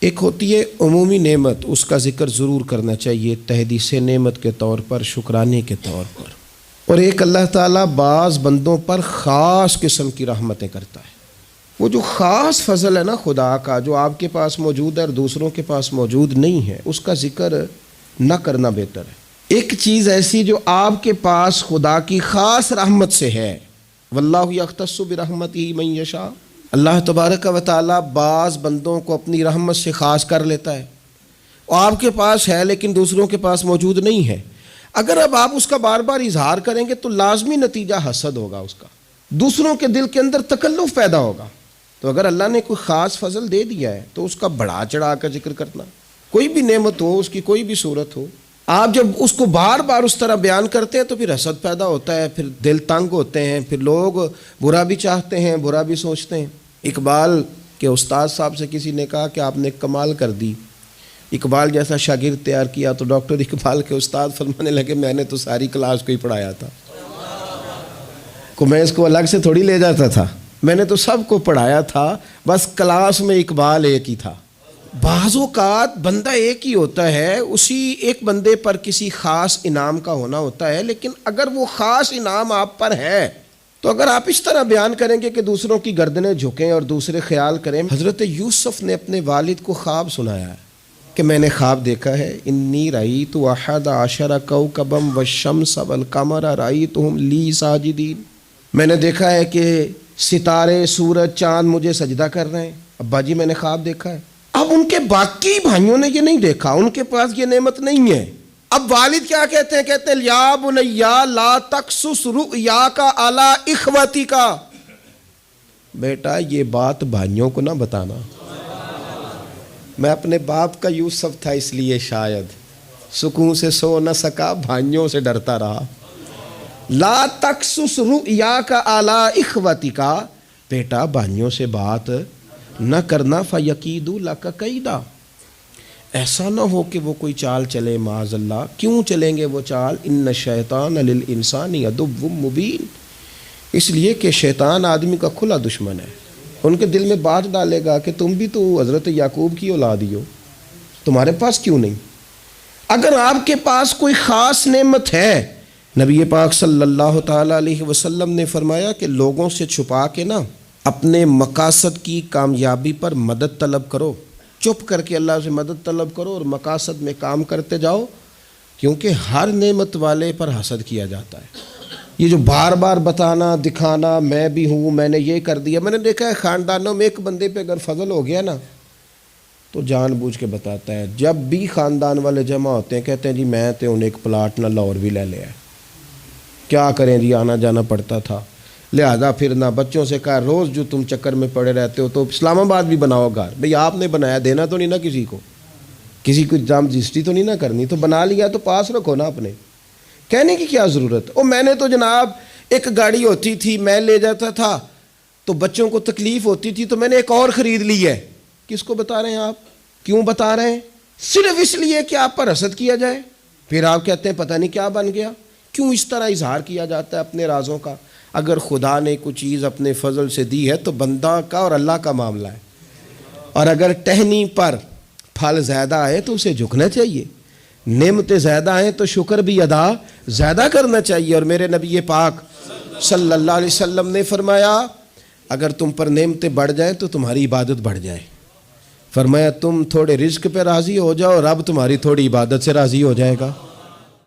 ایک ہوتی ہے عمومی نعمت، اس کا ذکر ضرور کرنا چاہیے تحدیث نعمت کے طور پر، شکرانے کے طور پر، اور ایک اللہ تعالیٰ بعض بندوں پر خاص قسم کی رحمتیں کرتا ہے۔ وہ جو خاص فضل ہے نا خدا کا، جو آپ کے پاس موجود ہے اور دوسروں کے پاس موجود نہیں ہے، اس کا ذکر نہ کرنا بہتر ہے۔ ایک چیز ایسی جو آپ کے پاس خدا کی خاص رحمت سے ہے، واللہ یختص برحمتہ من یشاء، اللہ تبارک و تعالیٰ بعض بندوں کو اپنی رحمت سے خاص کر لیتا ہے، اور آپ کے پاس ہے لیکن دوسروں کے پاس موجود نہیں ہے۔ اگر اب آپ اس کا بار بار اظہار کریں گے تو لازمی نتیجہ حسد ہوگا، اس کا دوسروں کے دل کے اندر تکلف پیدا ہوگا۔ تو اگر اللہ نے کوئی خاص فضل دے دیا ہے تو اس کا بڑھا چڑھا کر ذکر کرنا، کوئی بھی نعمت ہو، اس کی کوئی بھی صورت ہو، آپ جب اس کو بار بار اس طرح بیان کرتے ہیں تو پھر حسد پیدا ہوتا ہے، پھر دل تنگ ہوتے ہیں، پھر لوگ برا بھی چاہتے ہیں، برا بھی سوچتے ہیں۔ اقبال کے استاد صاحب سے کسی نے کہا کہ آپ نے کمال کر دی، اقبال جیسا شاگرد تیار کیا، تو ڈاکٹر اقبال کے استاد فرمانے لگے میں نے تو ساری کلاس کو ہی پڑھایا تھا، میں اس کو الگ سے تھوڑی لے جاتا تھا، میں نے تو سب کو پڑھایا تھا، بس کلاس میں اقبال ایک ہی تھا۔ بعض اوقات بندہ ایک ہی ہوتا ہے، اسی ایک بندے پر کسی خاص انعام کا ہونا ہوتا ہے، لیکن اگر وہ خاص انعام آپ پر ہے تو اگر آپ اس طرح بیان کریں گے کہ دوسروں کی گردنیں جھکیں اور دوسرے خیال کریں۔ حضرت یوسف نے اپنے والد کو خواب سنایا ہے کہ میں نے خواب دیکھا ہے، انی رأیت احد عشر کوکبا والشمس والقمر رأیتهم لی ساجدین، میں نے دیکھا ہے کہ ستارے، سورج، چاند مجھے سجدہ کر رہے ہیں، ابا جی میں نے خواب دیکھا ہے۔ اب ان کے باقی بھائیوں نے یہ نہیں دیکھا، ان کے پاس یہ نعمت نہیں ہے۔ اب والد کیا کہتے ہیں؟ کہتے ہیں یا بنیا لا تقصص رؤیاک علی اخوتک، بیٹا یہ بات بھائیوں کو نہ بتانا۔ میں اپنے باپ کا یوسف تھا، اس لیے شاید سکون سے سو نہ سکا، بھائیوں سے ڈرتا رہا۔ لا تقصص رؤیاک علی اخوتک، بیٹا بھائیوں سے بات نہ کرنا، فیکیدوا لک کیدا، ایسا نہ ہو کہ وہ کوئی چال چلے، معاذ اللہ۔ کیوں چلیں گے وہ چال؟ ان الشیطان للانسان عدو مبین، اس لیے کہ شیطان آدمی کا کھلا دشمن ہے، ان کے دل میں بات ڈالے گا کہ تم بھی تو حضرت یعقوب کی اولاد ہی ہو، تمہارے پاس کیوں نہیں؟ اگر آپ کے پاس کوئی خاص نعمت ہے، نبی پاک صلی اللہ تعالیٰ علیہ وسلم نے فرمایا کہ لوگوں سے چھپا کے نا اپنے مقاصد کی کامیابی پر مدد طلب کرو، چپ کر کے اللہ سے مدد طلب کرو اور مقاصد میں کام کرتے جاؤ، کیونکہ ہر نعمت والے پر حسد کیا جاتا ہے۔ یہ جو بار بار بتانا، دکھانا، میں بھی ہوں، میں نے یہ کر دیا، میں نے دیکھا ہے خاندانوں میں ایک بندے پہ اگر فضل ہو گیا نا تو جان بوجھ کے بتاتا ہے، جب بھی خاندان والے جمع ہوتے ہیں کہتے ہیں جی میں تے انہیں ایک پلاٹ نہ لاہور بھی لے لیا ہے، کیا کریں جی آنا جانا پڑتا تھا، لہذا پھر نہ بچوں سے کہا روز جو تم چکر میں پڑے رہتے ہو تو اسلام آباد بھی بناؤ گھر، بھئی آپ نے بنایا، دینا تو نہیں نا کسی کو جام رجسٹری تو نہیں نہ کرنی، تو بنا لیا تو پاس رکھو نا اپنے، کہنے کی کیا ضرورت؟ میں نے تو جناب ایک گاڑی ہوتی تھی میں لے جاتا تھا تو بچوں کو تکلیف ہوتی تھی تو میں نے ایک اور خرید لی ہے۔ کس کو بتا رہے ہیں آپ؟ کیوں بتا رہے ہیں؟ صرف اس لیے کہ آپ پر حسد کیا جائے، پھر آپ کہتے ہیں پتہ نہیں کیا بن گیا۔ کیوں اس طرح اظہار کیا جاتا ہے اپنے رازوں کا؟ اگر خدا نے کوئی چیز اپنے فضل سے دی ہے تو بندہ کا اور اللہ کا معاملہ ہے، اور اگر ٹہنی پر پھل زیادہ آئے تو اسے جھکنا چاہیے، نعمتیں زیادہ ہیں تو شکر بھی ادا زیادہ کرنا چاہیے۔ اور میرے نبی پاک صلی اللہ علیہ وسلم نے فرمایا اگر تم پر نعمتیں بڑھ جائیں تو تمہاری عبادت بڑھ جائے، فرمایا تم تھوڑے رزق پہ راضی ہو جاؤ، رب تمہاری تھوڑی عبادت سے راضی ہو جائے گا۔